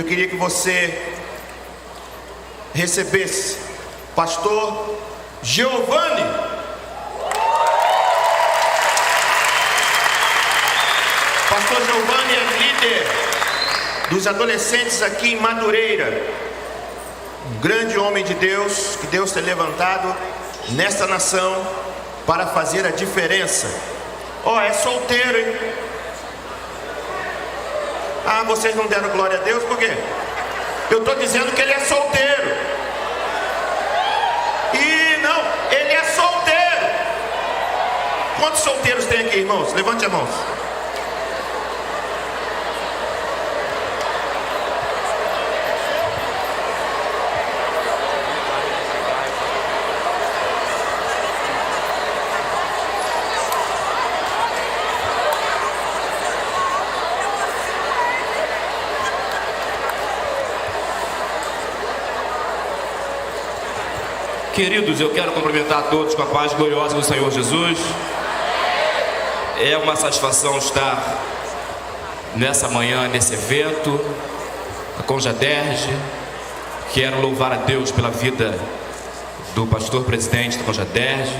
queria que você recebesse pastor Giovanni. Pastor Giovanni é líder dos adolescentes aqui em Madureira. Um grande homem de Deus, que Deus tem levantado nesta nação para fazer a diferença. É solteiro, hein? Vocês não deram glória a Deus, por quê? Eu estou dizendo que ele é solteiro. E não, ele é solteiro. Quantos solteiros tem aqui, irmãos? Levante a mão. Queridos, eu quero cumprimentar a todos com a paz gloriosa do Senhor Jesus. É uma satisfação estar nessa manhã, nesse evento, a Conjaderge. Quero louvar a Deus pela vida do pastor presidente da Conjaderge.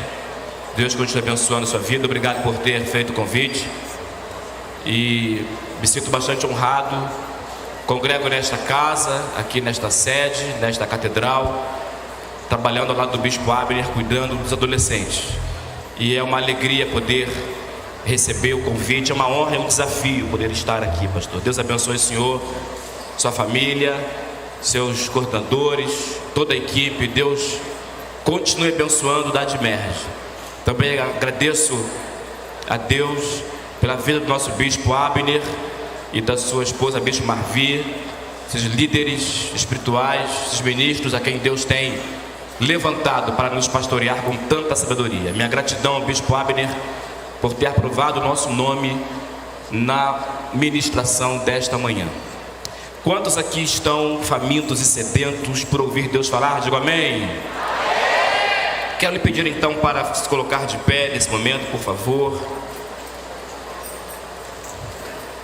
Deus continue abençoando a sua vida. Obrigado por ter feito o convite. E me sinto bastante honrado. Congrego nesta casa, aqui nesta sede, nesta catedral, trabalhando ao lado do Bispo Abner, cuidando dos adolescentes. E é uma alegria poder receber o convite, é uma honra e um desafio poder estar aqui, pastor. Deus abençoe o senhor, sua família, seus coordenadores, toda a equipe. Deus continue abençoando o Admerge. Também agradeço a Deus pela vida do nosso Bispo Abner e da sua esposa, Bispo Marvi, esses líderes espirituais, esses ministros a quem Deus tem levantado para nos pastorear com tanta sabedoria. Minha gratidão ao Bispo Abner por ter aprovado o nosso nome na ministração desta manhã. Quantos aqui estão famintos e sedentos por ouvir Deus falar? Digo amém. Amém. Quero lhe pedir então para se colocar de pé nesse momento, por favor,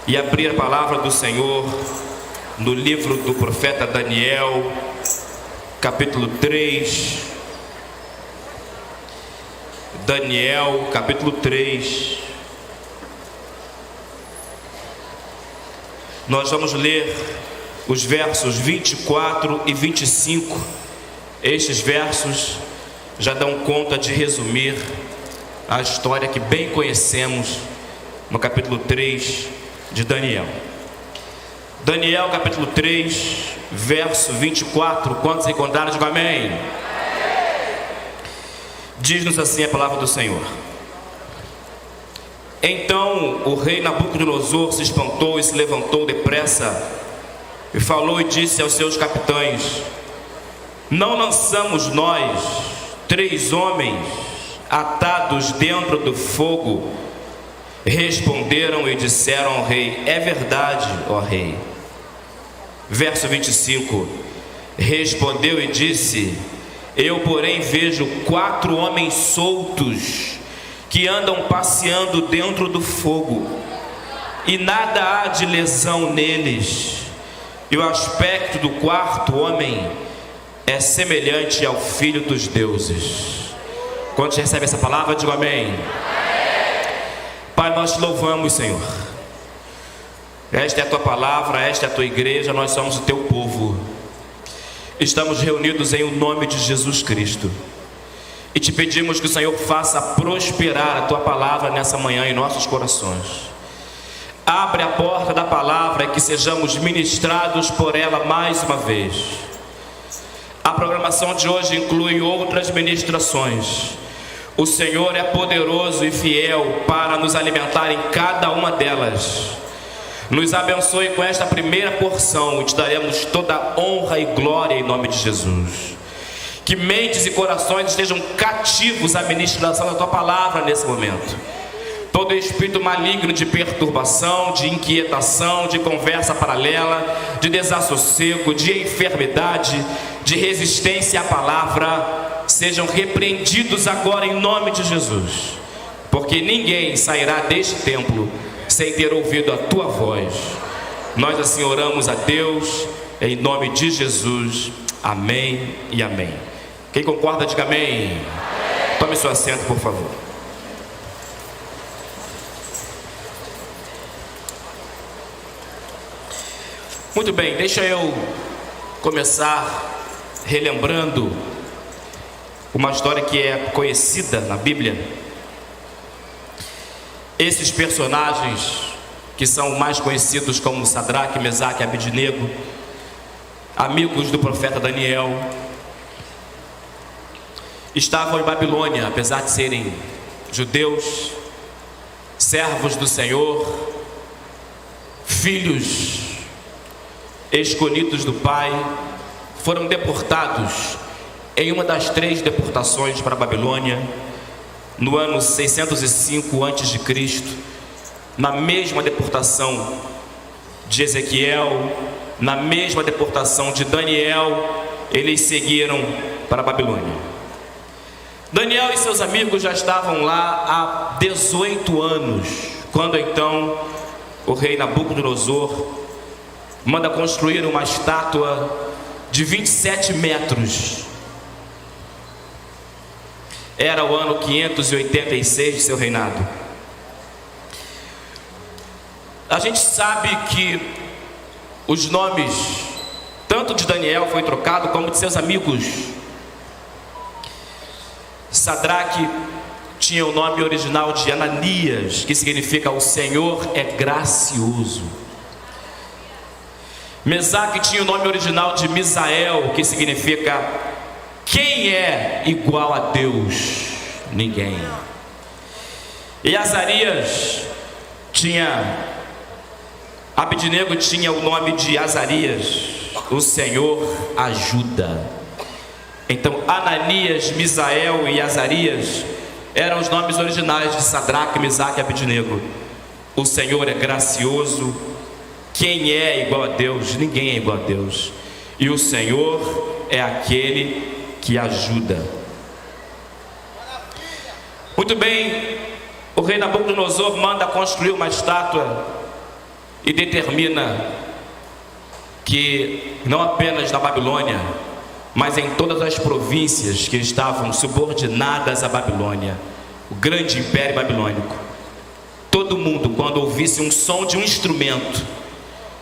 e abrir a palavra do Senhor no livro do profeta Daniel, capítulo 3. Daniel, capítulo 3. Nós vamos ler os versos 24 e 25. Estes versos já dão conta de resumir a história que bem conhecemos no capítulo 3 de Daniel. Daniel, capítulo 3, verso 24. Quantos encontraram? Digo amém. Amém. Diz-nos assim a palavra do Senhor. Então o rei Nabucodonosor se espantou e se levantou depressa e falou e disse aos seus capitães: não lançamos nós 3 homens atados dentro do fogo? Responderam e disseram ao rei: é verdade, ó rei. Verso 25. Respondeu e disse: eu, porém, vejo 4 homens soltos que andam passeando dentro do fogo, e nada há de lesão neles, e o aspecto do 4º homem é semelhante ao Filho dos deuses. Quando recebe essa palavra, digo amém. Pai, nós te louvamos, Senhor. Esta é a tua palavra, esta é a tua igreja, nós somos o teu povo. Estamos reunidos em o nome de Jesus Cristo e te pedimos que o Senhor faça prosperar a tua palavra nessa manhã em nossos corações. Abre a porta da palavra e que sejamos ministrados por ela mais uma vez. A programação de hoje inclui outras ministrações. O Senhor é poderoso e fiel para nos alimentar em cada uma delas. Nos abençoe com esta primeira porção e te daremos toda honra e glória em nome de Jesus. Que mentes e corações estejam cativos à ministração da tua palavra nesse momento. Todo espírito maligno de perturbação, de inquietação, de conversa paralela, de desassossego, de enfermidade, de resistência à palavra, sejam repreendidos agora em nome de Jesus. Porque ninguém sairá deste templo sem ter ouvido a tua voz. Nós assim oramos a Deus, Em nome de Jesus, amém e amém. Quem concorda, diga amém. Tome seu assento, por favor. Muito bem, deixa eu começar relembrando uma história que é conhecida na Bíblia. Esses personagens que são mais conhecidos como Sadraque, Mesaque e Abednego, amigos do profeta Daniel, estavam em Babilônia, apesar de serem judeus, servos do Senhor, filhos escolhidos do Pai, foram deportados em uma das 3 deportações para a Babilônia, no ano 605 a.C., na mesma deportação de Ezequiel, na mesma deportação de Daniel, eles seguiram para a Babilônia. Daniel e seus amigos já estavam lá há 18 anos, quando então o rei Nabucodonosor manda construir uma estátua de 27 metros. Era o ano 586 de seu reinado. A gente sabe que os nomes, tanto de Daniel foi trocado, como de seus amigos. Sadraque tinha o nome original de Ananias, que significa o Senhor é gracioso. Mesaque tinha o nome original de Misael, que significa quem é igual a Deus? Ninguém. E Azarias Abednego tinha o nome de Azarias, o Senhor ajuda. Então Ananias, Misael e Azarias eram os nomes originais de Sadraque, Mesaque e Abednego. O Senhor é gracioso. Quem é igual a Deus? Ninguém é igual a Deus. E o Senhor é aquele que ajuda. Muito bem, o rei Nabucodonosor manda construir uma estátua e determina que não apenas na Babilônia, mas em todas as províncias que estavam subordinadas à Babilônia, o grande império babilônico, todo mundo, quando ouvisse um som de um instrumento,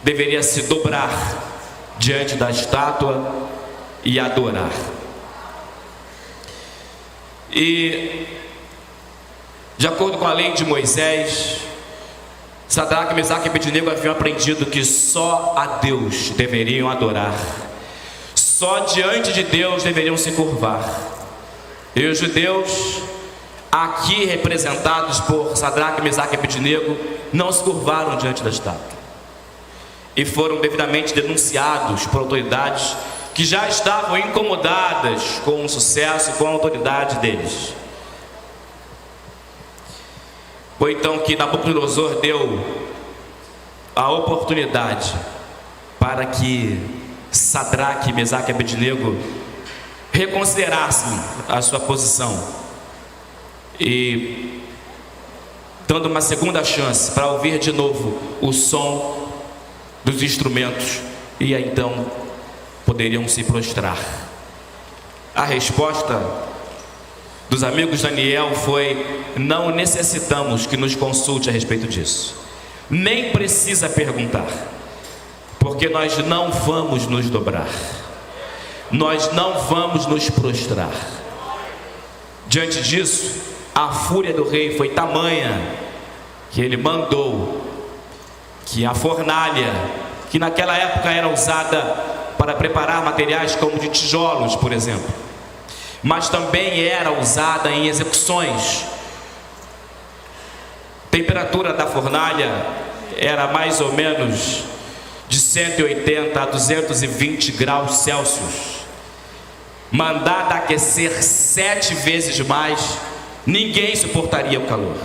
deveria se dobrar diante da estátua e adorar. E de acordo com a lei de Moisés, Sadraque, Mesaque e Abednego haviam aprendido que só a Deus deveriam adorar, só diante de Deus deveriam se curvar. E os judeus, aqui representados por Sadraque, Mesaque e Abednego, não se curvaram diante da estátua e foram devidamente denunciados por autoridades que já estavam incomodadas com o sucesso e com a autoridade deles. Foi então que Nabucodonosor deu a oportunidade para que Sadraque, Mesaque e Abednego reconsiderassem a sua posição e dando uma segunda chance para ouvir de novo o som dos instrumentos, e aí então poderiam se prostrar. A resposta dos amigos de Daniel foi: não necessitamos que nos consulte a respeito disso, nem precisa perguntar, porque nós não vamos nos dobrar, nós não vamos nos prostrar. Diante disso, a fúria do rei foi tamanha que ele mandou que a fornalha, que naquela época era usada para preparar materiais como de tijolos, por exemplo, mas também era usada em execuções. A temperatura da fornalha era mais ou menos de 180 a 220 graus Celsius. Mandada aquecer 7 vezes mais, ninguém suportaria o calor.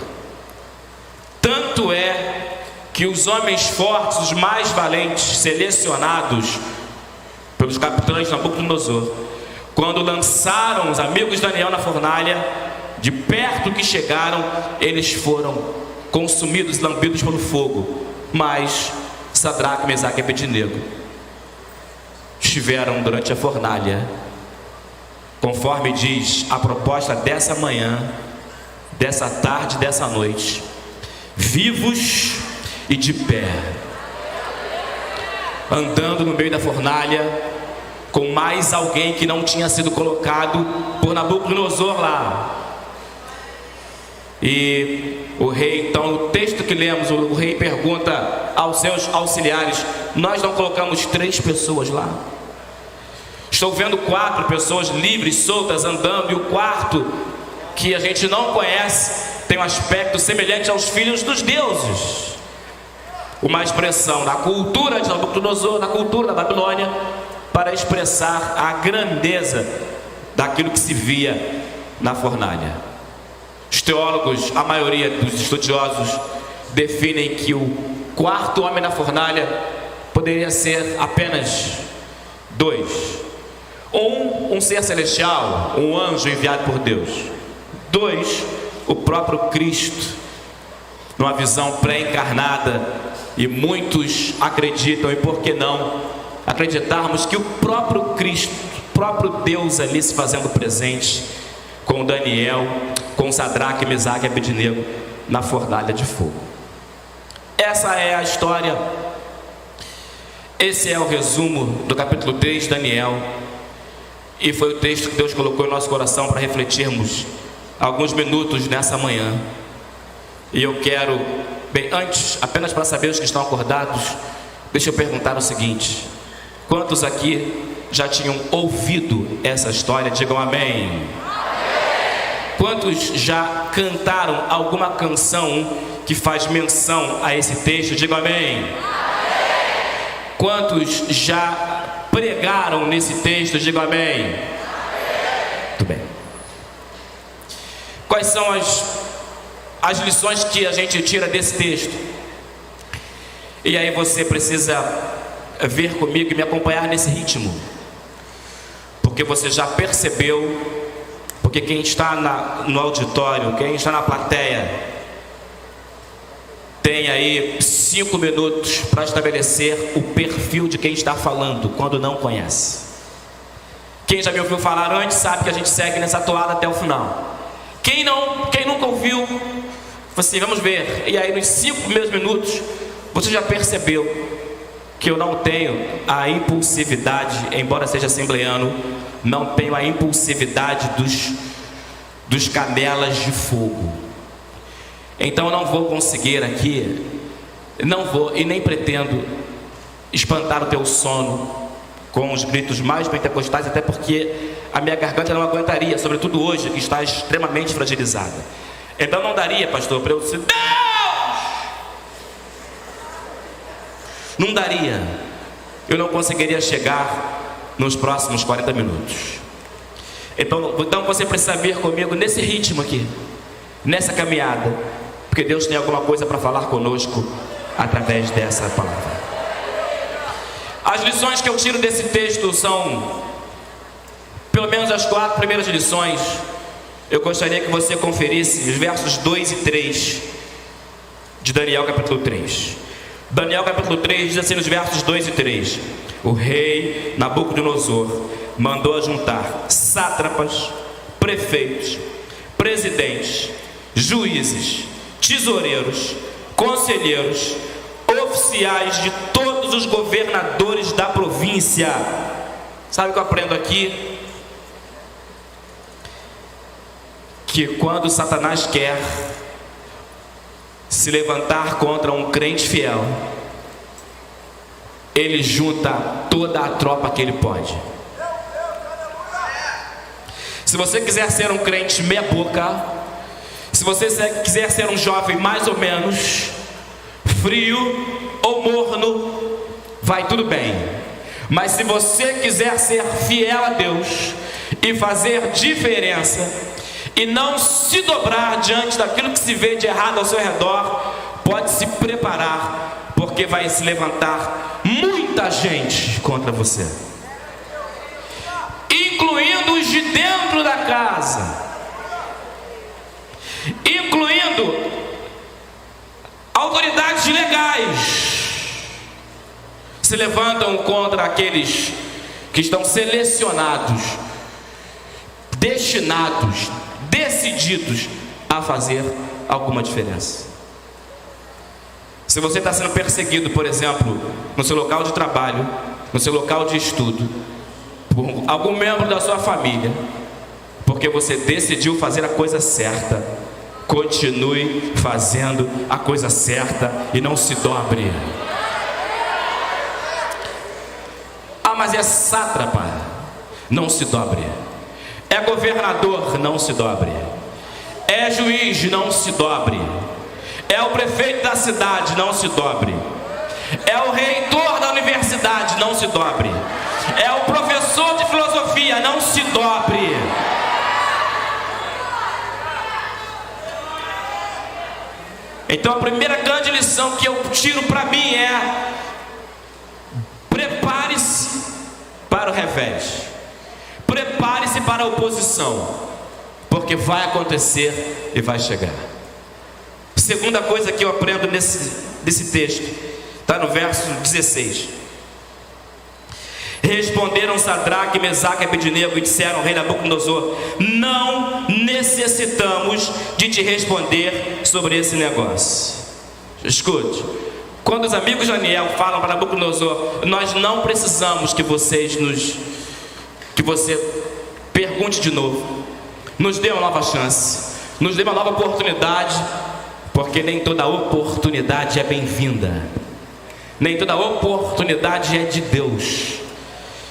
Tanto é que os homens fortes, os mais valentes, selecionados pelos capitães de Nabucodonosor, quando lançaram os amigos de Daniel na fornalha, de perto que chegaram, eles foram consumidos, lambidos pelo fogo. Mas Sadraque, Mesaque e Abednego estiveram durante a fornalha, conforme diz a proposta dessa manhã, dessa tarde, dessa noite, vivos e de pé, andando no meio da fornalha, com mais alguém que não tinha sido colocado por Nabucodonosor lá. E o rei, então, no texto que lemos, o rei pergunta aos seus auxiliares: nós não colocamos 3 pessoas lá? Estou vendo 4 pessoas livres, soltas, andando, e o quarto, que a gente não conhece, tem um aspecto semelhante aos filhos dos deuses. Uma expressão da cultura de Nabucodonosor, da cultura da Babilônia, para expressar a grandeza daquilo que se via na fornalha. Os teólogos, a maioria dos estudiosos, definem que o quarto homem na fornalha poderia ser apenas 2. Um ser celestial, um anjo enviado por Deus. 2, o próprio Cristo, numa visão pré-encarnada. E muitos acreditam, e por que não acreditarmos que o próprio Cristo, o próprio Deus ali se fazendo presente com Daniel, com Sadraque, Mesaque e Abednego na fornalha de fogo. Essa é a história. Esse é o resumo do capítulo 3 de Daniel, e foi o texto que Deus colocou em nosso coração para refletirmos alguns minutos nessa manhã. E eu quero, bem, antes, apenas para saber os que estão acordados, deixa eu perguntar o seguinte: quantos aqui já tinham ouvido essa história? Digam amém. Quantos já cantaram alguma canção que faz menção a esse texto? Digam amém. Quantos já pregaram nesse texto? Digam amém. Muito bem. Quais são as lições que a gente tira desse texto? E aí você precisa ver comigo e me acompanhar nesse ritmo, porque você já percebeu. Porque quem está no auditório, quem está na plateia, tem aí 5 minutos para estabelecer o perfil de quem está falando, quando não conhece. Quem já me ouviu falar antes sabe que a gente segue nessa toada até o final. Quem nunca ouviu, assim, vamos ver. E aí nos 5 primeiros minutos, você já percebeu que eu não tenho a impulsividade, embora seja assembleano, não tenho a impulsividade dos camelas de fogo. Então eu não vou conseguir aqui, não vou e nem pretendo espantar o teu sono com os gritos mais pentecostais, até porque a minha garganta não aguentaria, sobretudo hoje, que está extremamente fragilizada. Então não daria, pastor, para eu dizer Deus! Não daria. Eu não conseguiria chegar nos próximos 40 minutos. Então você precisa vir comigo nesse ritmo aqui, nessa caminhada, porque Deus tem alguma coisa para falar conosco através dessa palavra. As lições que eu tiro desse texto são, pelo menos as 4 primeiras lições. Eu gostaria que você conferisse os versos 2 e 3 de Daniel capítulo 3. Daniel capítulo 3 diz assim nos versos 2 e 3: o rei Nabucodonosor mandou juntar sátrapas, prefeitos, presidentes, juízes, tesoureiros, conselheiros, oficiais de todos os governadores da província. Sabe o que eu aprendo aqui? Que quando Satanás quer se levantar contra um crente fiel, ele junta toda a tropa que ele pode. Se você quiser ser um crente meia boca, se você quiser ser um jovem mais ou menos frio ou morno, vai tudo bem. Mas se você quiser ser fiel a Deus e fazer diferença e não se dobrar diante daquilo que se vê de errado ao seu redor, pode se preparar, porque vai se levantar muita gente contra você, incluindo os de dentro da casa, incluindo autoridades legais. Se levantam contra aqueles que estão selecionados, destinados, decididos a fazer alguma diferença. Se você está sendo perseguido, por exemplo, no seu local de trabalho, no seu local de estudo, por algum membro da sua família, porque você decidiu fazer a coisa certa, continue fazendo a coisa certa e não se dobre. Ah, mas é sátrapa, não se dobre. É governador, não se dobre. É juiz, não se dobre. É o prefeito da cidade, não se dobre. É o reitor da universidade, não se dobre. É o professor de filosofia, não se dobre. Então a primeira grande lição que eu tiro para mim é: prepare-se para o revés, prepare-se para a oposição, porque vai acontecer e vai chegar. Segunda coisa que eu aprendo nesse texto, está no verso 16. Responderam Sadraque, Mesaque e Abednego e disseram ao rei Nabucodonosor: não necessitamos de te responder sobre esse negócio. Escute, quando os amigos de Daniel falam para Nabucodonosor: nós não precisamos que você pergunte de novo, nos dê uma nova chance, nos dê uma nova oportunidade, porque nem toda oportunidade é bem-vinda, nem toda oportunidade é de Deus.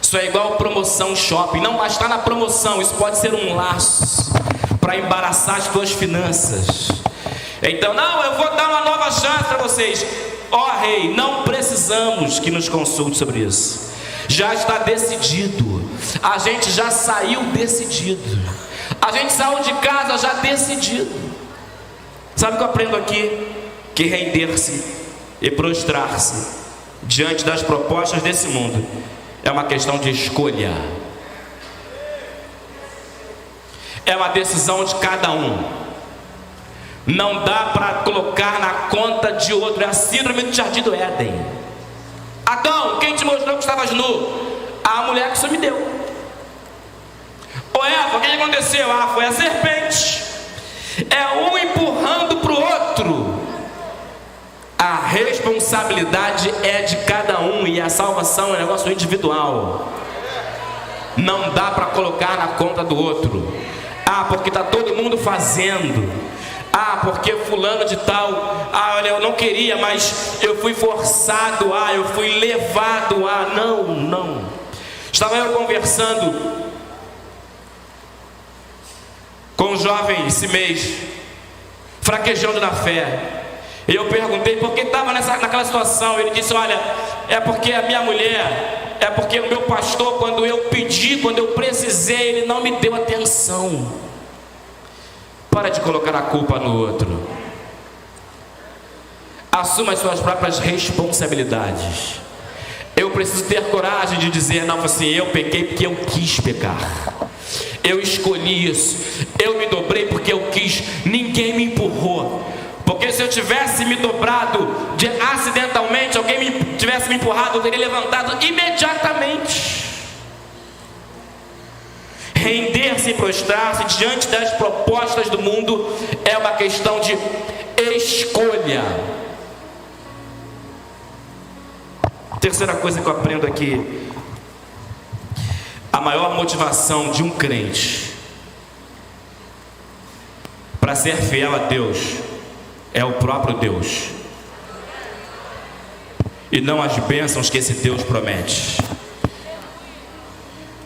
Isso é igual promoção shopping, não vai estar na promoção, isso pode ser um laço para embaraçar as tuas finanças. Então, não, eu vou dar uma nova chance para vocês. Ó rei, não precisamos que nos consulte sobre isso, já está decidido, a gente já saiu decidido, a gente saiu de casa já decidido. Sabe o que eu aprendo aqui? Que render-se e prostrar-se diante das propostas desse mundo é uma questão de escolha, é uma decisão de cada um. Não dá para colocar na conta de outro. É a síndrome do jardim do Éden. Adão, quem te mostrou que estavas nu? A mulher que você me deu. Ô Eva, o que aconteceu? Ah, foi a serpente. É um empurrando para o outro. A responsabilidade é de cada um e a salvação é um negócio individual. Não dá para colocar na conta do outro. Ah, porque está todo mundo fazendo. Ah, porque fulano de tal. Ah, olha, eu não queria, mas eu fui forçado. Ah, eu fui levado a. Não. Estava eu conversando com um jovem esse mês, fraquejando na fé. E eu perguntei por que estava naquela situação. Ele disse: olha, é porque a minha mulher, é porque o meu pastor, quando eu pedi, quando eu precisei, ele não me deu atenção. Para de colocar a culpa no outro. Assuma as suas próprias responsabilidades. Eu preciso ter coragem de dizer: não, assim, eu pequei porque eu quis pecar. Eu escolhi isso. Eu me dobrei porque eu quis. Ninguém me empurrou. Porque se eu tivesse me dobrado acidentalmente, alguém tivesse me empurrado, eu teria levantado imediatamente. Render-se e prostrar-se diante das propostas do mundo é uma questão de escolha. Terceira coisa que eu aprendo aqui: a maior motivação de um crente para ser fiel a Deus é o próprio Deus, e não as bênçãos que esse Deus promete.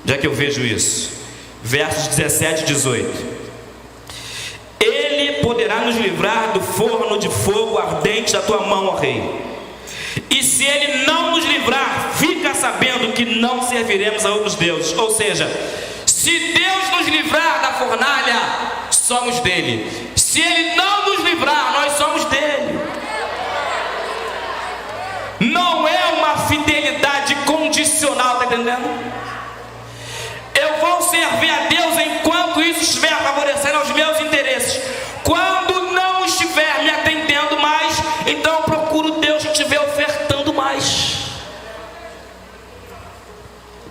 Já que eu vejo isso, versos 17 e 18: Ele poderá nos livrar do forno de fogo ardente da tua mão, ó rei. E se ele não nos livrar, fica sabendo que não serviremos a outros deuses. Ou seja, se Deus nos livrar da fornalha, somos dele. Se ele não nos livrar, nós somos dele. Não é uma fidelidade condicional, tá entendendo? Eu vou servir a Deus enquanto isso estiver favorecendo aos meus interesses. Quando não estiver me atendendo mais, então eu procuro Deus que estiver ofertando mais.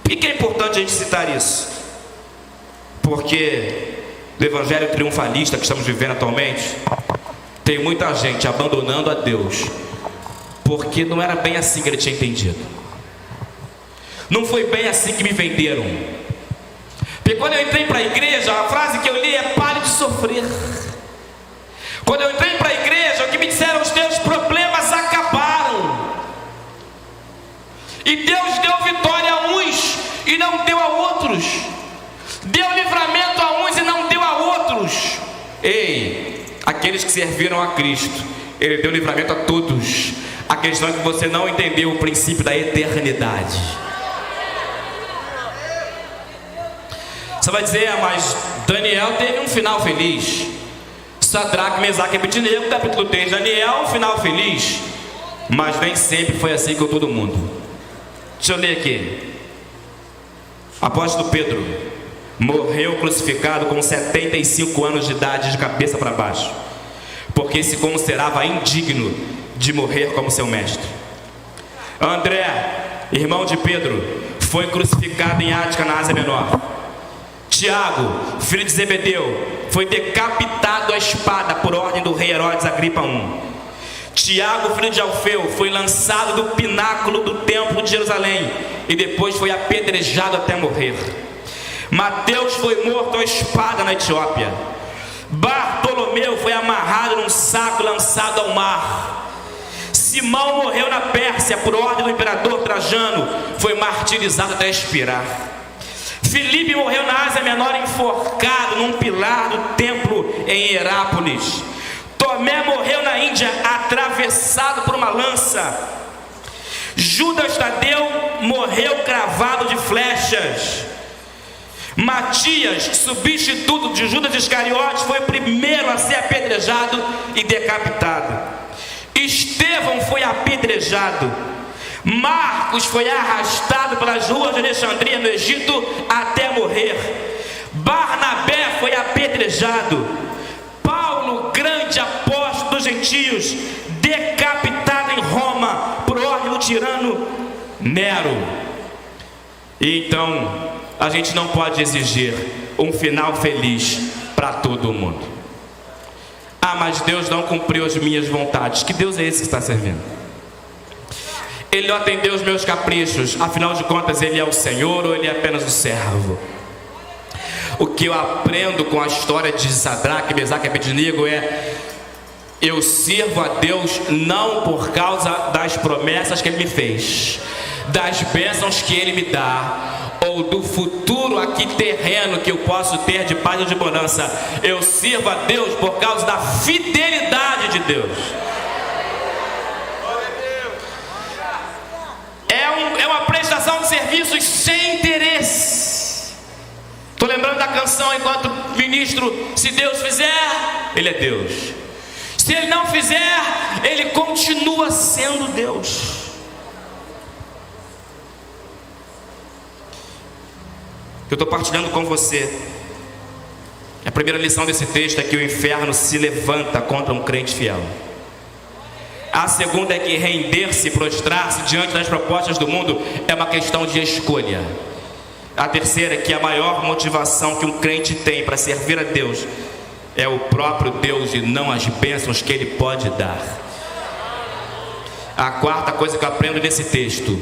Por que que é importante a gente citar isso? Porque no evangelho triunfalista que estamos vivendo atualmente, tem muita gente abandonando a Deus, porque não era bem assim que ele tinha entendido. Não foi bem assim que me venderam. Porque quando eu entrei para a igreja, a frase que eu li é: pare de sofrer. Quando eu entrei para a igreja, o que me disseram: os teus problemas acabaram. E Deus deu vitória a uns e não deu a outros. Deu livramento a uns e não deu a outros. Ei, aqueles que serviram a Cristo, Ele deu livramento a todos. A questão é que você não entendeu o princípio da eternidade. Você vai dizer: mas Daniel teve um final feliz. Sadraque, Mesaque e Abednego, capítulo 3, Daniel, um final feliz. Mas nem sempre foi assim com todo mundo. Deixa eu ler aqui. Apóstolo Pedro morreu crucificado com 75 anos de idade, de cabeça para baixo, porque se considerava indigno de morrer como seu mestre. André, irmão de Pedro, foi crucificado em Ática, na Ásia Menor. Tiago, filho de Zebedeu, foi decapitado à espada por ordem do rei Herodes Agripa I. Tiago, filho de Alfeu, foi lançado do pináculo do templo de Jerusalém e depois foi apedrejado até morrer. Mateus foi morto à espada na Etiópia. Bartolomeu foi amarrado num saco lançado ao mar. Simão morreu na Pérsia por ordem do imperador Trajano, foi martirizado até expirar. Filipe morreu na Ásia Menor enforcado num pilar do templo em Herápolis. Tomé morreu na Índia atravessado por uma lança. Judas Tadeu morreu cravado de flechas. Matias, substituto de Judas Iscariotes, foi o primeiro a ser apedrejado e decapitado. Estevão foi apedrejado. Marcos foi arrastado pelas ruas de Alexandria, no Egito, até morrer. Barnabé foi apedrejado. Paulo, grande apóstolo dos gentios, decapitado em Roma por ordem do tirano Nero. E então a gente não pode exigir um final feliz para todo mundo. Ah, mas Deus não cumpriu as minhas vontades. Que Deus é esse que está servindo? Ele não atendeu os meus caprichos. Afinal de contas, Ele é o Senhor ou Ele é apenas o servo? O que eu aprendo com a história de Sadraque, Mesaque e Abednego é: eu sirvo a Deus não por causa das promessas que Ele me fez, das bênçãos que Ele me dá, ou do futuro aqui terreno que eu posso ter de paz ou de bonança. Eu sirvo a Deus por causa da fidelidade de Deus. É uma prestação de serviços sem interesse. Estou lembrando da canção enquanto ministro: se Deus fizer, Ele é Deus. Se Ele não fizer, Ele continua sendo Deus. Eu estou partilhando com você. A primeira lição desse texto é que o inferno se levanta contra um crente fiel. A segunda é que render-se, prostrar-se diante das propostas do mundo é uma questão de escolha. A terceira é que a maior motivação que um crente tem para servir a Deus é o próprio Deus e não as bênçãos que Ele pode dar. A quarta coisa que eu aprendo nesse texto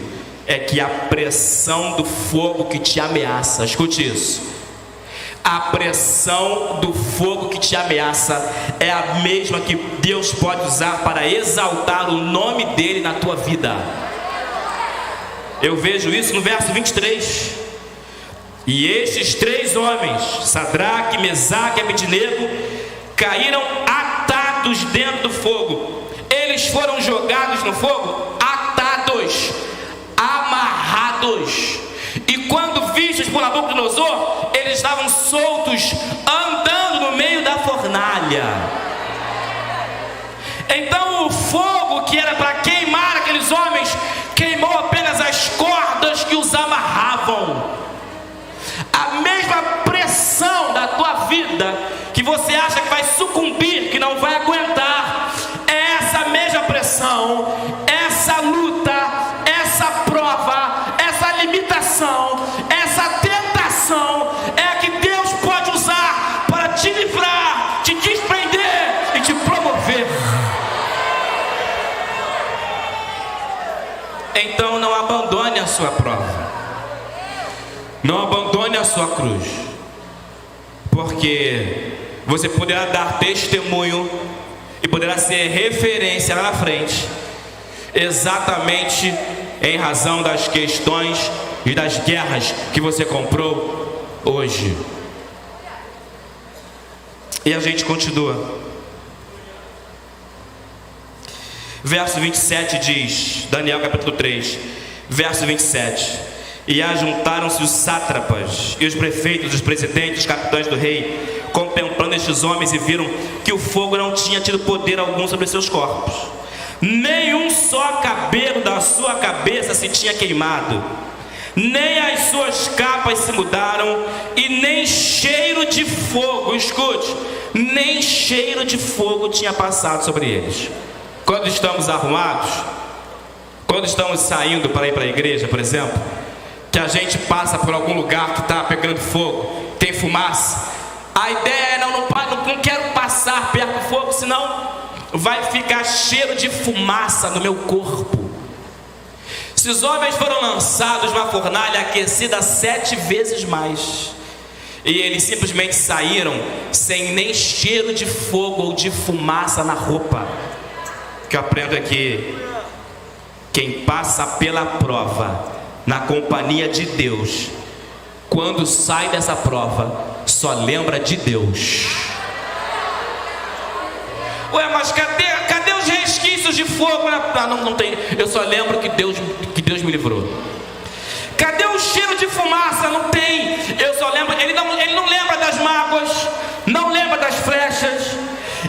é que a pressão do fogo que te ameaça, escute isso, a pressão do fogo que te ameaça é a mesma que Deus pode usar para exaltar o nome dEle na tua vida. Eu vejo isso no verso 23. E estes três homens, Sadraque, Mesaque e Abednego, caíram atados dentro do fogo. Eles foram jogados no fogo atados, amarrados. E quando vistos por Nabucodonosor, eles estavam soltos, andando no meio da fornalha. Então o fogo que era para queimar aqueles homens, queimou apenas as cordas que os amarravam. A mesma pressão da tua vida, que você acha que vai sucumbir, que não vai aguentar, é essa mesma pressão, essa luta, essa prova, essa limitação, a sua prova. Não abandone a sua cruz. Porque você poderá dar testemunho e poderá ser referência lá na frente, exatamente em razão das questões e das guerras que você comprou hoje. E a gente continua. Verso 27 diz, Daniel capítulo 3, verso 27: e ajuntaram-se os sátrapas e os prefeitos, os presidentes, os capitães do rei, contemplando estes homens, e viram que o fogo não tinha tido poder algum sobre seus corpos, nenhum só cabelo da sua cabeça se tinha queimado, nem as suas capas se mudaram, e nem cheiro de fogo, escute, nem cheiro de fogo tinha passado sobre eles. Quando estamos arrumados, quando estamos saindo para ir para a igreja, por exemplo, que a gente passa por algum lugar que está pegando fogo, tem fumaça, a ideia é não quero passar perto do fogo, senão vai ficar cheiro de fumaça no meu corpo. Esses homens foram lançados numa fornalha aquecida 7 vezes mais, e eles simplesmente saíram sem nem cheiro de fogo ou de fumaça na roupa. O que eu aprendo é que quem passa pela prova na companhia de Deus, quando sai dessa prova, só lembra de Deus. Ué, mas cadê os resquícios de fogo? Não tem. Eu só lembro que Deus me livrou. Cadê o cheiro de fumaça? Não tem. Eu só lembro. Ele não lembra das mágoas, não lembra das flechas,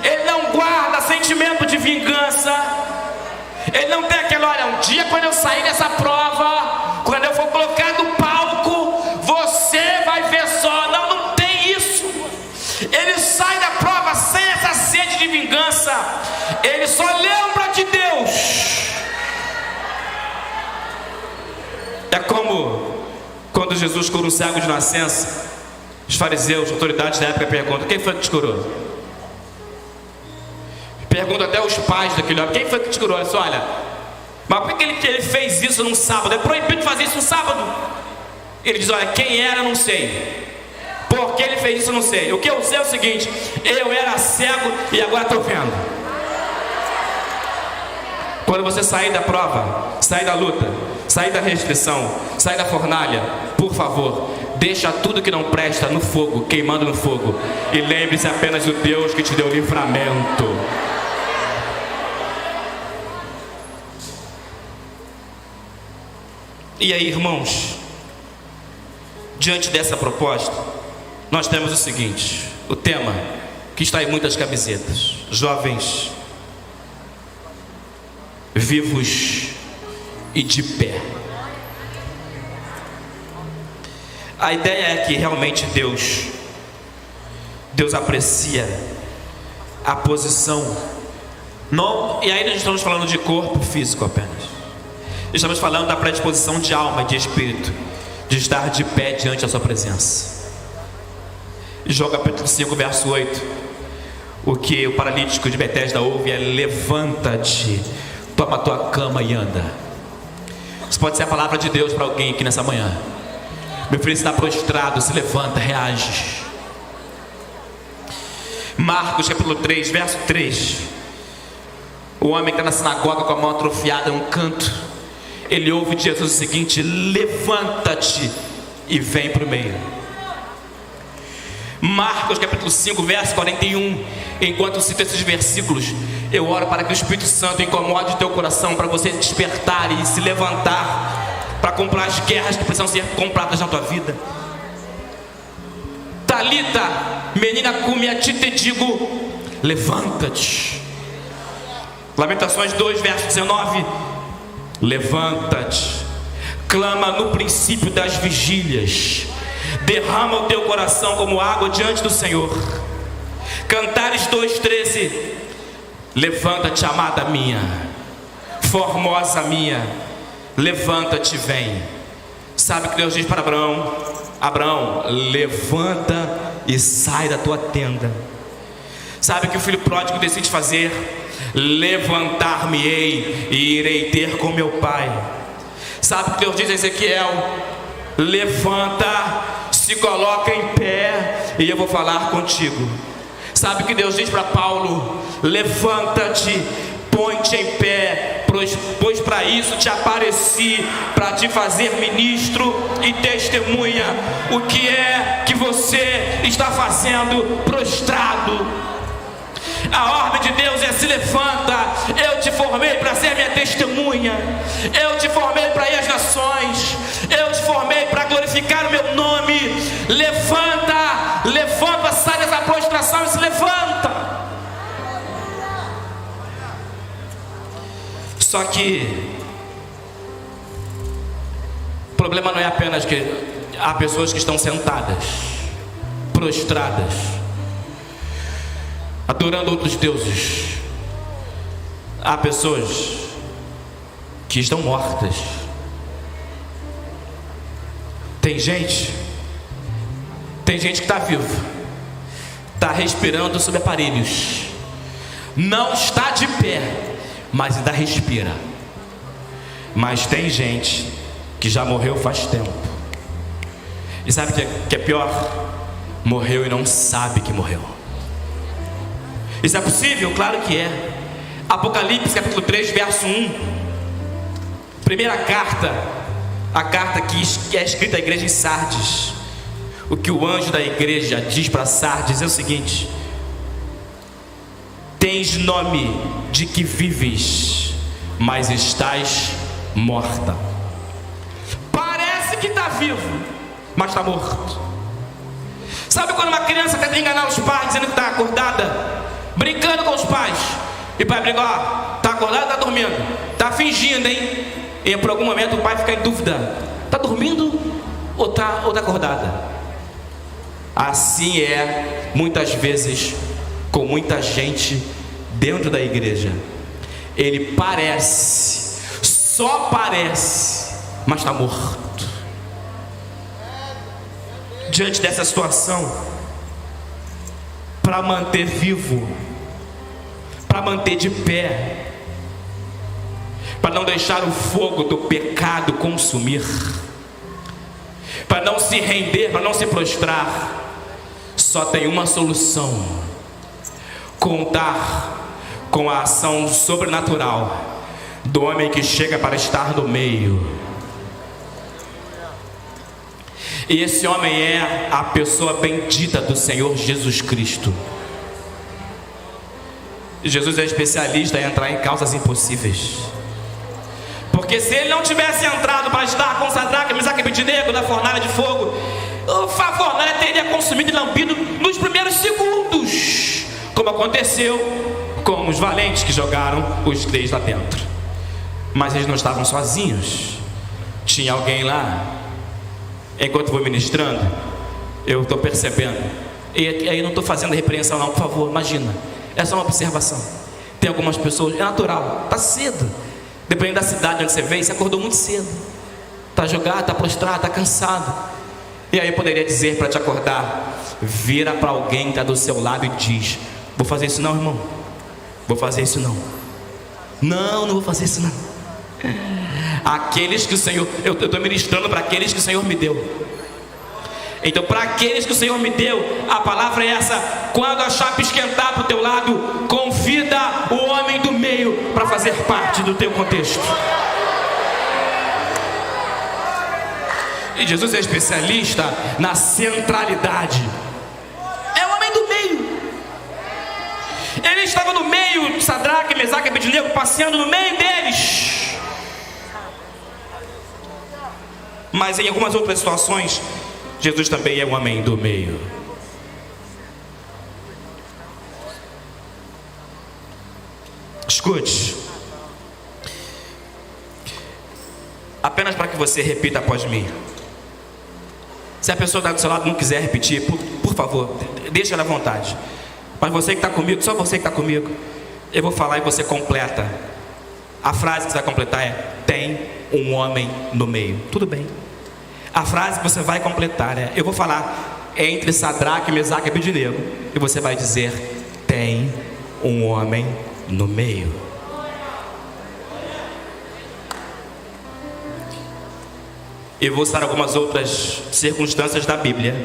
ele não guarda sentimento de vingança, ele não tem aquele, olha, um dia quando eu sair dessa prova, quando eu for colocar no palco, você vai ver só. Não tem isso. Ele sai da prova sem essa sede de vingança, ele só lembra de Deus. É como quando Jesus cura um cego de nascença, os fariseus, autoridades da época, perguntam: quem foi que te curou? Pergunta até os pais daquele homem: quem foi que te curou? Ele disse: olha, mas por que ele fez isso num sábado? É proibido fazer isso no sábado. Ele diz: olha, quem era, não sei. Por que ele fez isso, não sei. O que eu sei é o seguinte: eu era cego e agora estou vendo. Quando você sair da prova, sair da luta, sair da restrição, sair da fornalha, por favor, deixa tudo que não presta no fogo, queimando no fogo, e lembre-se apenas do Deus que te deu livramento. E aí, irmãos, diante dessa proposta, nós temos o seguinte: o tema que está em muitas camisetas: jovens vivos e de pé. A ideia é que realmente Deus aprecia a posição, não, e aí nós estamos falando de corpo físico apenas, estamos falando da predisposição de alma e de espírito, de estar de pé diante da sua presença. João capítulo 5, verso 8, o que o paralítico de Betesda ouve é: levanta-te, toma a tua cama e anda. Isso pode ser a palavra de Deus para alguém aqui nessa manhã. Meu filho está prostrado, se levanta, reage. Marcos capítulo 3, verso 3, o homem que está na sinagoga com a mão atrofiada, um canto, ele ouve de Jesus o seguinte: levanta-te e vem para o meio. Marcos capítulo 5, verso 41, enquanto cito esses versículos, eu oro para que o Espírito Santo incomode o teu coração, para você despertar e se levantar para comprar as guerras que precisam ser compradas na tua vida. Talita, menina, cume, a ti te digo, levanta-te. Lamentações 2, verso 19, levanta-te, clama no princípio das vigílias, derrama o teu coração como água diante do Senhor. Cantares 2:13, levanta-te, amada minha, formosa minha, levanta-te, vem. Sabe o que Deus diz para Abraão? Abraão, levanta e sai da tua tenda. Sabe o que o filho pródigo decide fazer? Levantar-me-ei e irei ter com meu pai. Sabe o que Deus diz a Ezequiel? Levanta, se coloca em pé e eu vou falar contigo. Sabe o que Deus diz para Paulo? Levanta-te, põe-te em pé, pois para isso te apareci, para te fazer ministro e testemunha. O que é que você está fazendo prostrado? A ordem de Deus é: se levanta. Eu te formei para ser minha testemunha. Eu te formei para ir às nações. Eu te formei para glorificar o meu nome. Levanta, levanta, sai dessa prostração e se levanta. Só que o problema não é apenas que há pessoas que estão sentadas, prostradas, adorando outros deuses. Há pessoas que estão mortas. Tem gente que está viva, está respirando sob aparelhos, não está de pé, mas ainda respira. Mas tem gente que já morreu faz tempo. E sabe o que é pior? Morreu e não sabe que morreu. Isso é possível? Claro que é. Apocalipse capítulo 3, verso 1. Primeira carta, a carta que é escrita à igreja em Sardes. O que o anjo da igreja diz para Sardes é o seguinte: tens nome de que vives, mas estás morta. Parece que está vivo, mas está morto. Sabe quando uma criança tenta enganar os pais dizendo que está acordada, brincando com os pais, e o pai brinca: ó, tá acordado ou tá dormindo? Tá fingindo, hein? E por algum momento o pai fica em dúvida: tá dormindo ou tá acordada? Assim é muitas vezes com muita gente dentro da igreja. Ele parece, só parece, mas está morto. Diante dessa situação, para manter vivo, para manter de pé, para não deixar o fogo do pecado consumir, para não se render, para não se prostrar, só tem uma solução: contar com a ação sobrenatural do homem que chega para estar no meio. E esse homem é a pessoa bendita do Senhor Jesus Cristo. Jesus é especialista em entrar em causas impossíveis. Porque se ele não tivesse entrado para estar com Sadraque, Mesaque e Abednego na fornalha de fogo, a fornalha teria consumido e lambido nos primeiros segundos, como aconteceu com os valentes que jogaram os 3 lá dentro. Mas eles não estavam sozinhos, tinha alguém lá. Enquanto vou ministrando, eu estou percebendo, e aí não estou fazendo repreensão não, por favor, imagina, é só uma observação. Tem algumas pessoas, é natural, está cedo, dependendo da cidade onde você veio, você acordou muito cedo, está jogado, está prostrado, está cansado. E aí eu poderia dizer para te acordar: vira para alguém que está do seu lado e diz: vou fazer isso não, irmão, vou fazer isso não. Não vou fazer isso não. Aqueles que o Senhor, eu estou ministrando para aqueles que o Senhor me deu. Então, para aqueles que o Senhor me deu, a palavra é essa: quando a chapa esquentar para o teu lado, convida o homem do meio para fazer parte do teu contexto. E Jesus é especialista na centralidade. É o homem do meio. Ele estava no meio de Sadraque, Mesaque e Abednego, passeando no meio deles. Mas em algumas outras situações, Jesus também é um homem do meio. Escute, apenas para que você repita após mim. Se a pessoa que está do seu lado não quiser repetir, por favor, deixa ela à vontade. Mas você que está comigo, só você que está comigo, eu vou falar e você completa. A frase que você vai completar é: tem um homem no meio. Tudo bem. A frase que você vai completar é: eu vou falar entre Sadraque, Mesaque e Abednego, e você vai dizer: tem um homem no meio. E vou citar algumas outras circunstâncias da Bíblia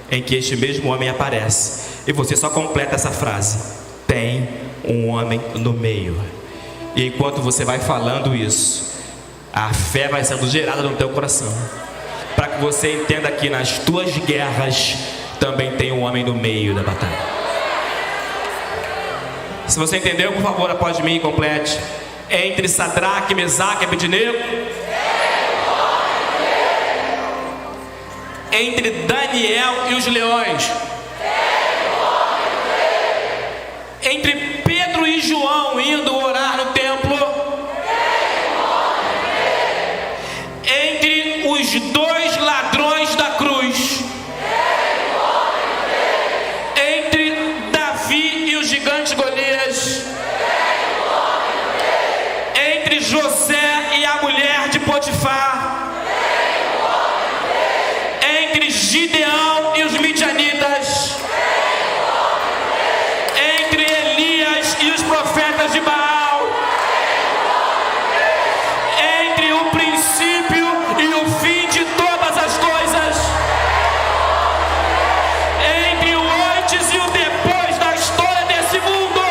em que este mesmo homem aparece. E você só completa essa frase: tem um homem no meio. E enquanto você vai falando isso, a fé vai sendo gerada no teu coração, para que você entenda que nas tuas guerras também tem um homem no meio da batalha. Se você entendeu, por favor, após mim, complete. Entre Sadraque, Mesaque e Abednego, entre Daniel e os leões, entre Pedro e João indo orar no templo, entre os dois ladrões da cruz, entre Davi e o gigante Golias, entre José e a mulher de Potifar, entre Gideão e os midianitas, entre Elias e os profetas de Baal, entre o princípio e o fim de todas as coisas, entre o antes e o depois da história desse mundo,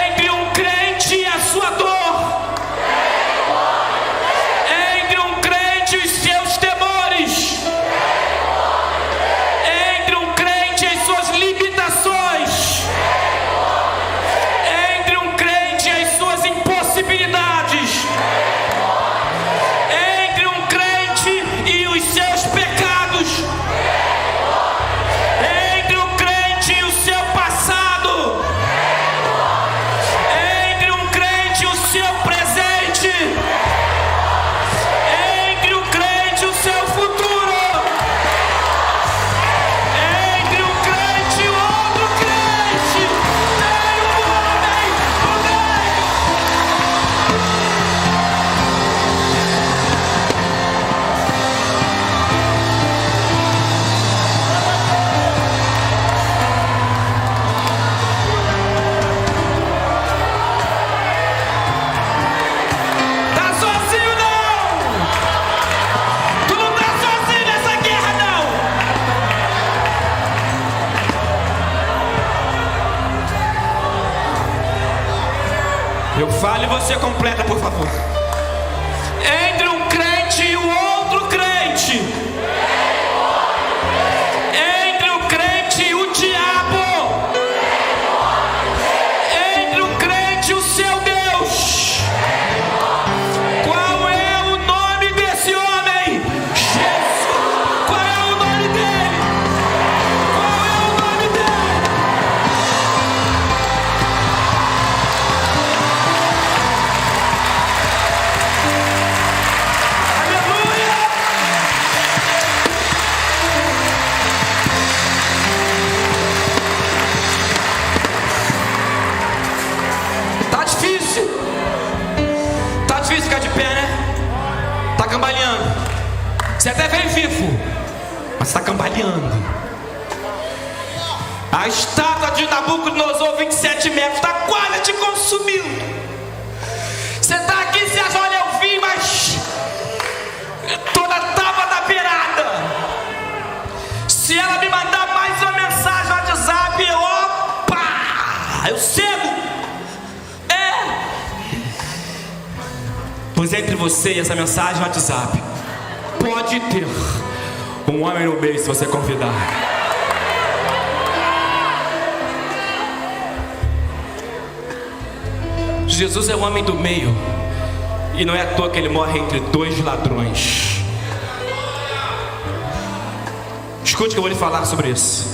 entre um crente e a sua dor, entre um crente e os seus temores, entre um crente e as suas limitações, entre um crente e as suas impossibilidades, entre um crente e os seus pecados, entre um crente e o seu passado, entre um crente e o seu presente, entre o crente e o seu futuro, entre um crente e o outro crente, tem um homem no meio. Tá sozinho não! Tu não tá sozinho nessa guerra não! Eu falo e você completa, por favor. Entre um crente e o outro crente, entre o crente e o diabo, entre o crente e o seu Deus, qual é o nome desse homem? Jesus! Qual é o nome dele? Qual é o nome dele? Aleluia! Tá difícil. Tá difícil ficar de pé, né? Tá cambaleando. Você até veio vivo, mas tá cambaleando. A estátua de Nabucodonosor, 27 metros, tá quase te consumindo. Você tá aqui, você acha, olha, eu vim, mas toda tava da beirada. Se ela me mandar mais uma mensagem no WhatsApp, opa, eu cego. Pois entre você e essa mensagem no WhatsApp, pode ter um homem no meio se você convidar. Jesus é o homem do meio, e não é à toa que ele morre entre dois ladrões. Escute que eu vou lhe falar sobre isso.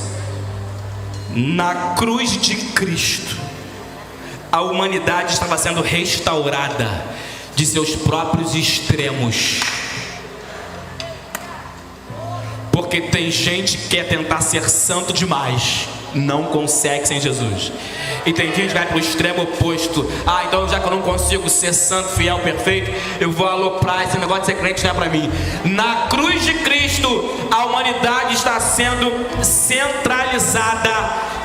Na cruz de Cristo, a humanidade estava sendo restaurada de seus próprios extremos. Porque tem gente que quer tentar ser santo demais, não consegue sem Jesus. E tem gente que vai para o extremo oposto. Ah, então já que eu não consigo ser santo, fiel, perfeito, eu vou aloprar, esse negócio de ser crente não é para mim. Na cruz de Cristo, a humanidade está sendo centralizada,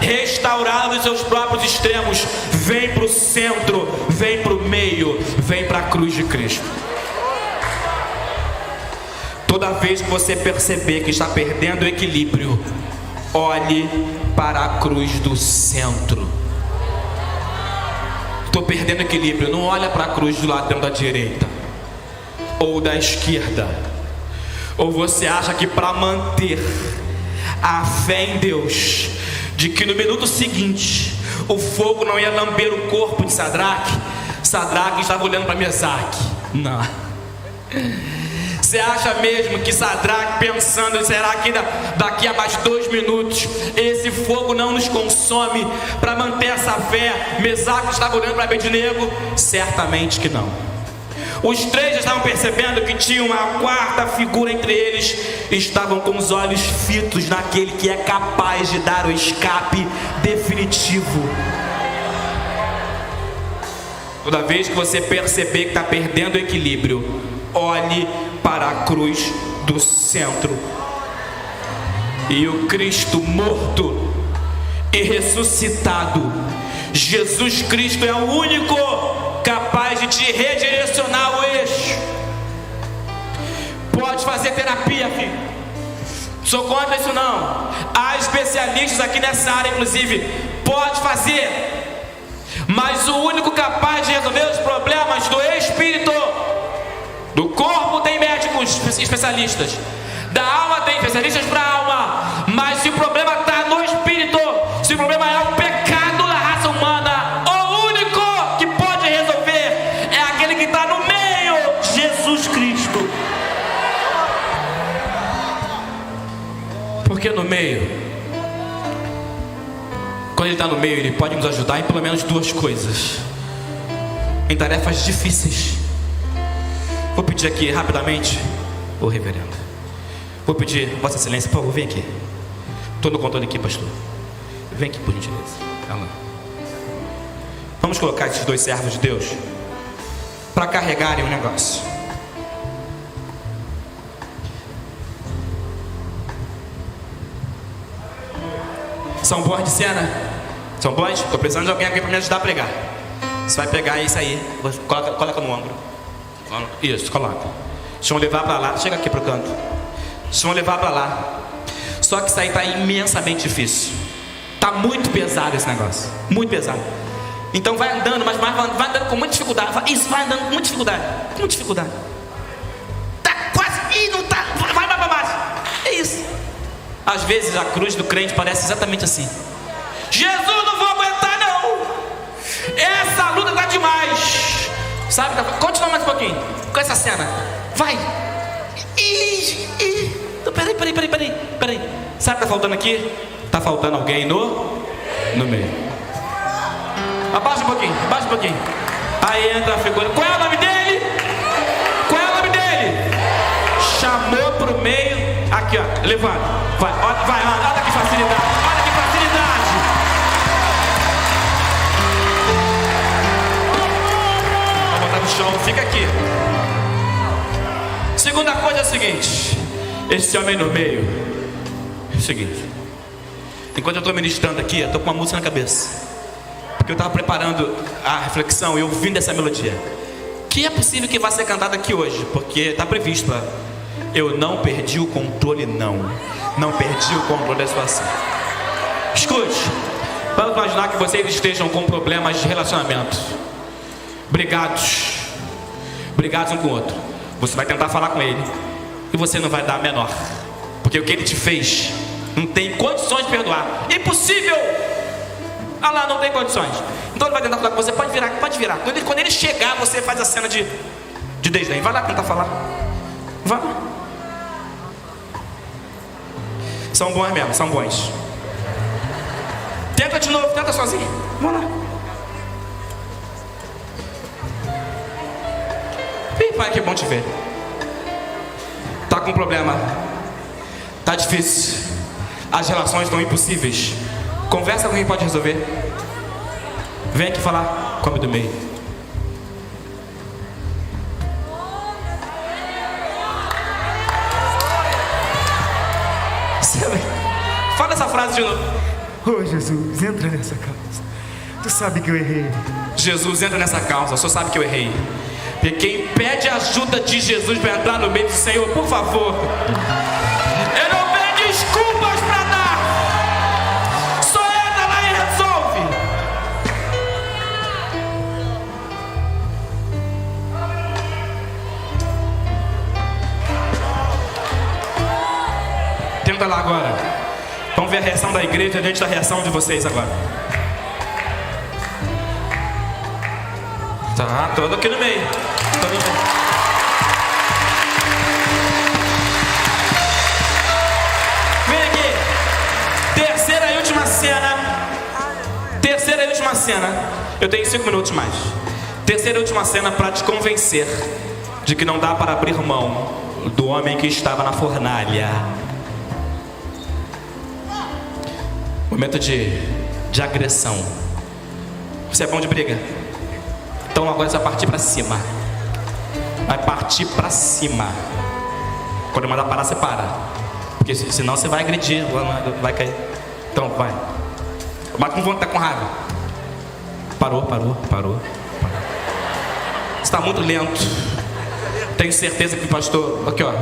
restaurada dos seus próprios extremos. extremos, vem para o centro, vem para o meio, vem para a cruz de Cristo. 1 Coríntios 13, 1 Vem para o meio, vem para a cruz de Cristo. Toda vez que você perceber que está perdendo o equilíbrio, olhe para a cruz do centro. Estou perdendo equilíbrio. Não olha para a cruz do ladrão da direita ou da esquerda. Ou você acha que para manter a fé em Deus, de que no minuto seguinte o fogo não ia lamber o corpo de Sadraque, Sadraque estava olhando para Mesaque. Não. Você acha mesmo que Sadraque pensando, será que daqui a mais 2 minutos esse fogo não nos consome para manter essa fé? Mesaque estava olhando para Abednego? Certamente que não. Os 3 já estavam percebendo que tinha uma quarta figura entre eles, estavam com os olhos fitos naquele que é capaz de dar o escape definitivo. Toda vez que você perceber que está perdendo o equilíbrio, olhe para a cruz do centro. E o Cristo morto e ressuscitado, Jesus Cristo é o único capaz de te redirecionar o eixo. Pode fazer terapia, filho. Sou contra isso não. Há especialistas aqui nessa área, inclusive. Pode fazer. Mas o único capaz de resolver os problemas do espírito, do corpo tem médicos especialistas, da alma tem especialistas para a alma. Mas se o problema está no espírito, se o problema é o pecado da raça humana, o único que pode resolver é aquele que está no meio, Jesus Cristo. Porque no meio, quando Ele está no meio, Ele pode nos ajudar em pelo menos 2 coisas, em tarefas difíceis. Vou pedir aqui rapidamente, ô reverendo, vou pedir Vossa Excelência, por favor, vem aqui. Estou no controle aqui, pastor. Vem aqui, por gentileza. Ela. Vamos colocar esses 2 servos de Deus para carregarem um negócio. São bons de cena? São bons? Estou precisando de alguém aqui para me ajudar a pregar. Você vai pegar isso aí, coloca no ombro. Isso, coloca. Deixa eu levar para lá. Chega aqui pro canto. Deixa eu levar para lá. Só que isso aí está imensamente difícil. Está muito pesado esse negócio. Muito pesado. Então vai andando, mas vai andando com muita dificuldade. Isso, vai andando com muita dificuldade. Com muita dificuldade. Tá quase. Ih, não tá. Vai para baixo. É isso. Às vezes a cruz do crente parece exatamente assim. Jesus, não vou aguentar não. Essa luta tá demais. Sabe? Continua mais um pouquinho com essa cena. Vai. Peraí. Sabe o que tá faltando aqui? Tá faltando alguém no meio. Abaixa um pouquinho. Aí entra a figura. Qual é o nome dele? Chamou pro meio. Aqui, ó. Levanta. Vai, olha que facilidade. No chão, fica aqui. Segunda coisa é a seguinte: esse homem no meio é o seguinte. Enquanto eu estou ministrando aqui, eu estou com uma música na cabeça, porque eu estava preparando a reflexão e ouvindo essa melodia, que é possível que vá ser cantada aqui hoje, porque está previsto. Eu não perdi o controle, não perdi o controle da situação. Escute, vamos imaginar que vocês estejam com problemas de relacionamento, brigados um com o outro. Você vai tentar falar com ele e você não vai dar a menor, porque o que ele te fez não tem condições de perdoar. Impossível. Ah lá, não tem condições. Então ele vai tentar falar com você. Pode virar. Quando ele chegar, você faz a cena de desdém. Vai lá tentar falar. Vai lá. São bons mesmo, são bons. Tenta de novo, tenta sozinho. Vamos lá. Pai, que bom te ver. Tá com problema. Tá difícil. As relações estão impossíveis. Conversa com quem pode resolver. Vem aqui falar com o do meio. Fala essa frase de novo. Oh Jesus, entra nessa causa. Tu sabe que eu errei. Jesus, entra nessa causa. O senhor sabe que eu errei. E quem pede ajuda de Jesus para entrar no meio do Senhor, por favor, eu não tenho desculpas para dar. Só entra lá e resolve. Tenta lá agora. Vamos ver a reação da igreja diante da reação de vocês agora. Tá, todo aqui no meio. Todo no meio. Vem aqui. Terceira e última cena. Terceira e última cena. Eu tenho 5 minutos mais. Terceira e última cena para te convencer de que não dá para abrir mão do homem que estava na fornalha. Momento de agressão. Você é bom de briga? Então agora você vai partir pra cima. Vai partir pra cima. Quando eu mandar parar, você para. Porque senão você vai agredir, vai cair. Então vai. Mas com vontade, tá com raiva. Parou. Você está muito lento. Tenho certeza que o pastor... Aqui, ó.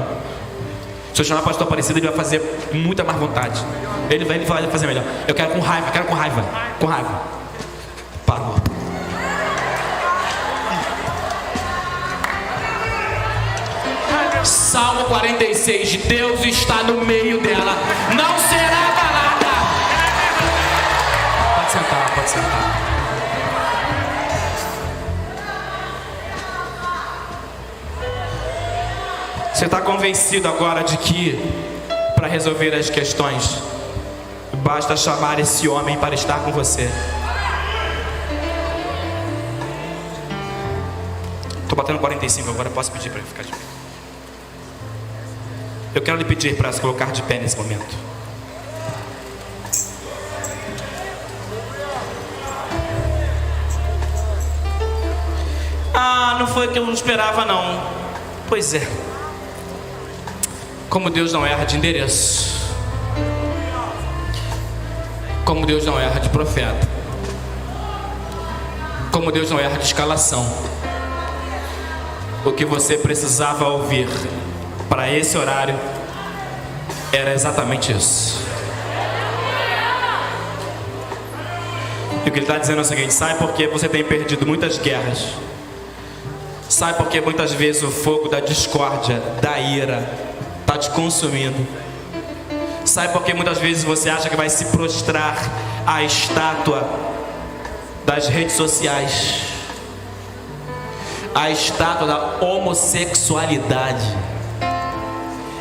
Se eu chamar o pastor Aparecido, ele vai fazer muita mais vontade. Ele vai fazer melhor. Eu quero com raiva. Com raiva. Parou. Salmo 46, Deus está no meio dela, não será abalada. Pode sentar. Você está convencido agora de que para resolver as questões basta chamar esse homem para estar com você? Estou batendo 45 agora, posso pedir para ele ficar de pé? Eu quero lhe pedir para se colocar de pé nesse momento. Ah, não foi o que eu esperava não. Pois é. Como Deus não erra de endereço. Como Deus não erra de profeta. Como Deus não erra de escalação. O que você precisava ouvir para esse horário era exatamente isso. E o que ele está dizendo é o seguinte: sabe por que você tem perdido muitas guerras? Sabe por que muitas vezes o fogo da discórdia, da ira, está te consumindo? Sabe por que muitas vezes você acha que vai se prostrar à estátua das redes sociais, à estátua da homossexualidade?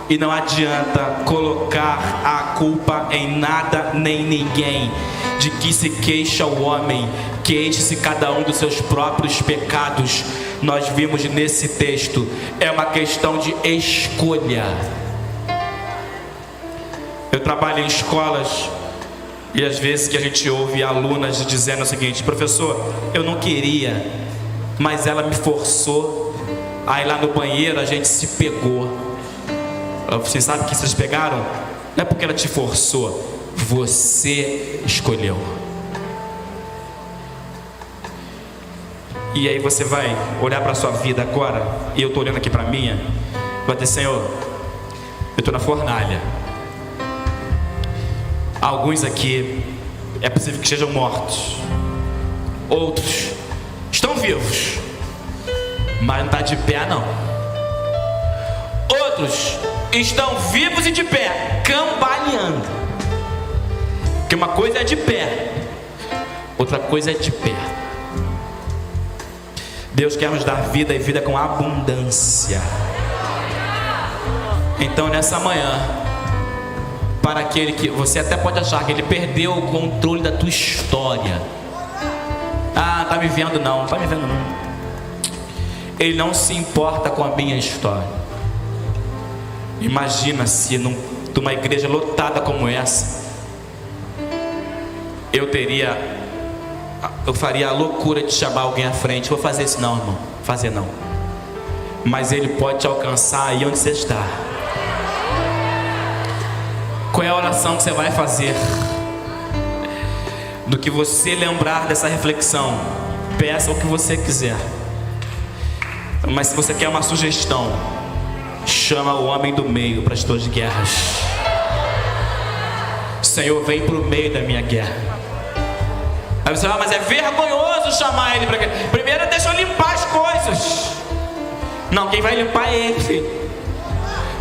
E não adianta colocar a culpa em nada nem ninguém. De que se queixa o homem, queixe-se cada um dos seus próprios pecados. Nós vimos nesse texto, é uma questão de escolha. Eu trabalho em escolas e às vezes que a gente ouve alunas dizendo o seguinte: professor, eu não queria, mas ela me forçou. Aí lá no banheiro a gente se pegou. Você sabe que vocês pegaram? Não é porque ela te forçou, você escolheu. E aí você vai olhar para a sua vida agora, e eu estou olhando aqui para a minha, vai dizer: Senhor, eu estou na fornalha. Alguns aqui é possível que estejam mortos, outros estão vivos, mas não está de pé não. Outros estão vivos e de pé, cambaleando. Porque uma coisa é de pé, outra coisa é de pé. Deus quer nos dar vida e vida com abundância. Então nessa manhã, para aquele que você até pode achar que ele perdeu o controle da tua história. Ah, tá me vendo não, não tá me vendo não. Ele não se importa com a minha história. Imagina se numa igreja lotada como essa, eu faria a loucura de chamar alguém à frente. Vou fazer isso não, irmão, fazer não. Mas ele pode te alcançar aí onde você está. Qual é a oração que você vai fazer? Do que você lembrar dessa reflexão, peça o que você quiser. Mas se você quer uma sugestão, chama o homem do meio para as tuas guerras. Senhor, vem para o meio da minha guerra. Aí você fala, mas é vergonhoso chamar ele para quê? Primeiro deixa eu limpar as coisas. Não, quem vai limpar é ele, filho.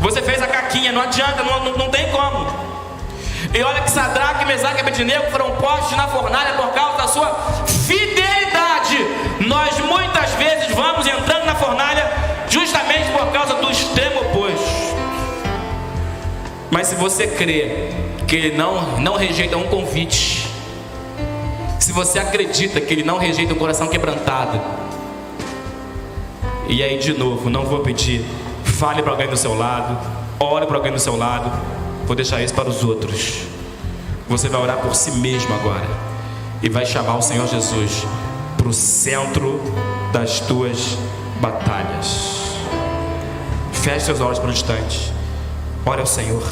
Você fez a caquinha, não adianta, não tem como. E olha que Sadraque, Mesaque e Abednego foram postos na fornalha por causa da sua fidelidade. Nós muitas vezes vamos entrando na fornalha justamente por causa do extremo oposto. Mas se você crê que ele não rejeita um convite, se você acredita que ele não rejeita um coração quebrantado, e aí de novo, não vou pedir, fale para alguém do seu lado, ore para alguém do seu lado, vou deixar isso para os outros. Você vai orar por si mesmo agora e vai chamar o Senhor Jesus para o centro das tuas batalhas. Feche seus olhos por um instante, ore ao Senhor.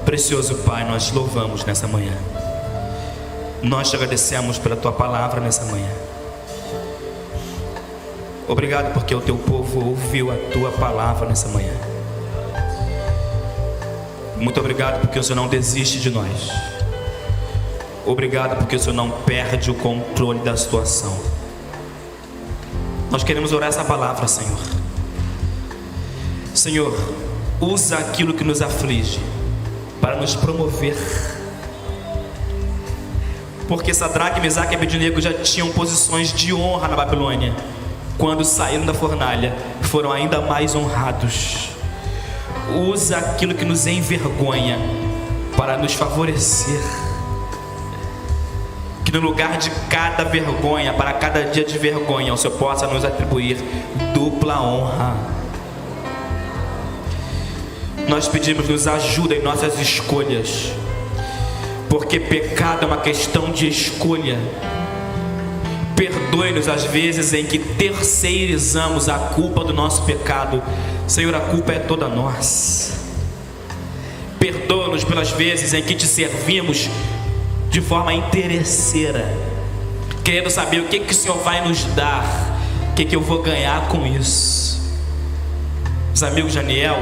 Precioso Pai, nós te louvamos nessa manhã. Nós te agradecemos pela tua palavra nessa manhã. Obrigado porque o teu povo ouviu a tua palavra nessa manhã. Muito obrigado porque o Senhor não desiste de nós. Obrigado porque o Senhor não perde o controle da situação. Nós queremos orar essa palavra, Senhor. Senhor, usa aquilo que nos aflige para nos promover. Porque Sadraque, Mesaque e Abednego já tinham posições de honra na Babilônia. Quando saíram da fornalha, foram ainda mais honrados. Usa aquilo que nos envergonha para nos favorecer. Que no lugar de cada vergonha, para cada dia de vergonha, o Senhor possa nos atribuir dupla honra. Nós pedimos, nos ajuda em nossas escolhas, porque pecado é uma questão de escolha. Perdoe-nos as vezes em que terceirizamos a culpa do nosso pecado. Senhor, a culpa é toda nossa. Perdoa-nos pelas vezes em que te servimos de forma interesseira, querendo saber o que o Senhor vai nos dar, o que eu vou ganhar com isso. Os amigos de Daniel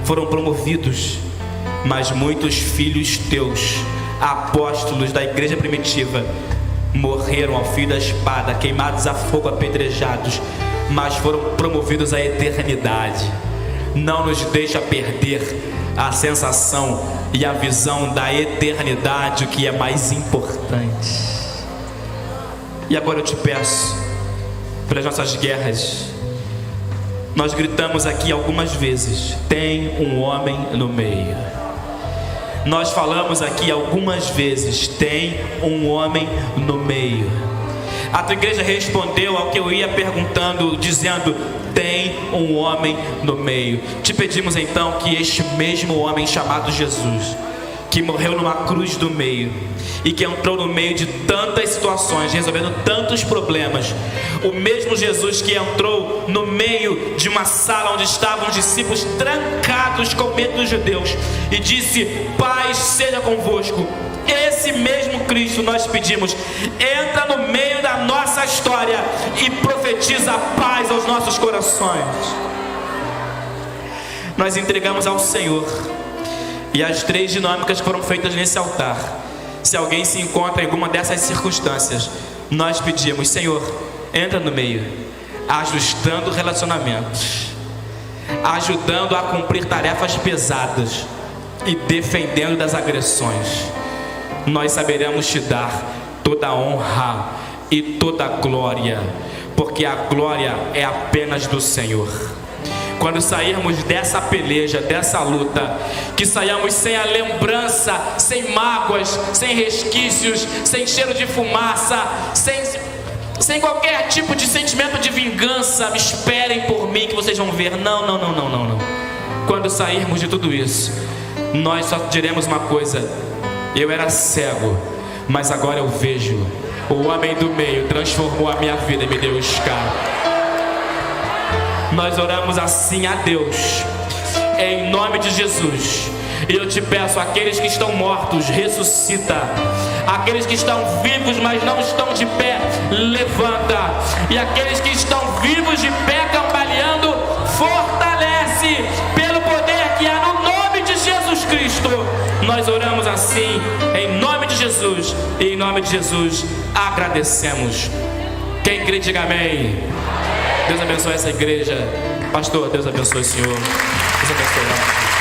foram promovidos, mas muitos filhos teus, apóstolos da igreja primitiva, morreram ao fio da espada, queimados a fogo, apedrejados, mas foram promovidos à eternidade. Não nos deixa perder a sensação e a visão da eternidade, o que é mais importante. E agora eu te peço, pelas nossas guerras, nós gritamos aqui algumas vezes: tem um homem no meio. Nós falamos aqui algumas vezes: tem um homem no meio. A tua igreja respondeu ao que eu ia perguntando, dizendo: tem um homem no meio. Te pedimos então que este mesmo homem chamado Jesus, que morreu numa cruz do meio e que entrou no meio de tantas situações, resolvendo tantos problemas, o mesmo Jesus que entrou no meio de uma sala onde estavam os discípulos trancados com medo dos judeus e disse: paz seja convosco, esse mesmo Cristo nós pedimos, entra no meio da nossa história e profetiza paz aos nossos corações. Nós entregamos ao Senhor e as 3 dinâmicas que foram feitas nesse altar. Se alguém se encontra em alguma dessas circunstâncias, nós pedimos: Senhor, entra no meio, ajustando relacionamentos, ajudando a cumprir tarefas pesadas e defendendo das agressões. Nós saberemos te dar toda a honra e toda a glória, porque a glória é apenas do Senhor. Quando sairmos dessa peleja, dessa luta, que saiamos sem a lembrança, sem mágoas, sem resquícios, sem cheiro de fumaça, sem qualquer tipo de sentimento de vingança. Esperem por mim que vocês vão ver. Não. quando sairmos de tudo isso, nós só diremos uma coisa: eu era cego, mas agora eu vejo. O homem do meio transformou a minha vida e me deu escala. Nós oramos assim a Deus, em nome de Jesus. E eu te peço, aqueles que estão mortos, ressuscita. Aqueles que estão vivos, mas não estão de pé, levanta. E aqueles que estão vivos de pé, cambaleando, fortalece pelo poder que há no nome de Jesus Cristo. Nós oramos assim, em nome de Jesus. E em nome de Jesus, agradecemos. Quem crê, diga amém. Deus abençoe essa igreja. Pastor, Deus abençoe o Senhor. Deus abençoe.